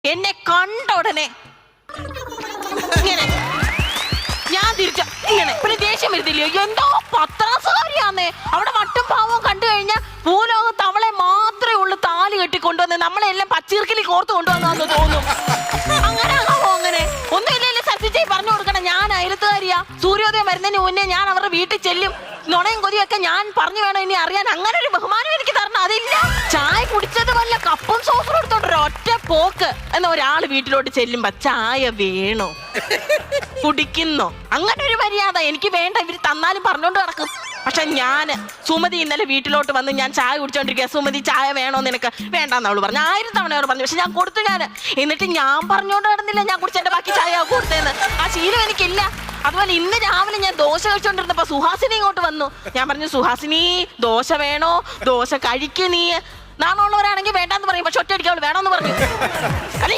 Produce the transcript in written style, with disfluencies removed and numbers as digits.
എന്നെ കണ്ട ഉടനെ ഇങ്ങനെ ഞാൻ തിരിച്ച ഇങ്ങനെ പിന്നെ ദേഷ്യം വരുന്നില്ലയോ? എന്തോ പത്രാസുകാരിയാന്നേ. അവിടെ മട്ടും പാവവും കണ്ടു കഴിഞ്ഞാൽ ഭൂലോകത്ത് അവളെ മാത്രമേ ഉള്ളൂ താലി കെട്ടി കൊണ്ടുവന്ന് നമ്മളെല്ലാം പച്ചീർക്കിലി കോർത്ത് കൊണ്ടുവന്നു തോന്നും. അങ്ങനെ ആവോ? അങ്ങനെ ഒന്നുമില്ലല്ലേ സത്യജയ് പറഞ്ഞു കൊടുക്കണം. ഞാൻ അയലത്തുകാരിയാ. സൂര്യോദയം വരുന്നതിന് മുന്നേ ഞാൻ അവരുടെ വീട്ടിൽ ചെല്ലും. നുണയും കൊതിയൊക്കെ ഞാൻ പറഞ്ഞു വേണം ഇനി അറിയാൻ. അങ്ങനെ ഒരു ബഹുമാനം എനിക്ക് തരണം. അതില്ല. ചായ കുടിച്ചത് വല്ല കപ്പും സോസും എടുത്തോണ്ട് ഒറ്റ പോക്ക് എന്ന ഒരാൾ വീട്ടിലോട്ട് ചെല്ലുമ്പോ ചായ വേണോ കുടിക്കുന്നോ അങ്ങനെ ഒരു മര്യാദ എനിക്ക് വേണ്ട. ഇവര് തന്നാലും പറഞ്ഞോണ്ട് നടക്കും. പക്ഷെ ഞാന് സുമതി ഇന്നലെ വീട്ടിലോട്ട് വന്ന് ഞാൻ ചായ കുടിച്ചോണ്ടിരിക്കുക. സുമതി ചായ വേണോ നിനക്ക്? വേണ്ടാന്ന് അവള് പറഞ്ഞു. 1000 തവണ അവള് പറഞ്ഞു. പക്ഷെ ഞാൻ കൊടുത്തു. ഞാൻ എന്നിട്ട് ഞാൻ പറഞ്ഞോണ്ട് നടന്നില്ല ഞാൻ കുടിച്ചെന്റെ ബാക്കി ചായ കൊടുത്തേന്ന്. ആ ശീലം എനിക്കില്ല. അതുപോലെ ഇന്ന് രാവിലെ ഞാൻ ദോശ കഴിച്ചോണ്ടിരുന്നപ്പോ സുഹാസിനി ഇങ്ങോട്ട് വന്നു. ഞാൻ പറഞ്ഞു, സുഹാസിനി ദോശ വേണോ? ദോശ കഴിക്ക് നീ. നാണുള്ളവരാണെങ്കിൽ വേണ്ടാന്ന് പറയും. പക്ഷെ ഒറ്റയടിക്ക് അവള് വേണോന്ന് പറഞ്ഞു. അല്ലെ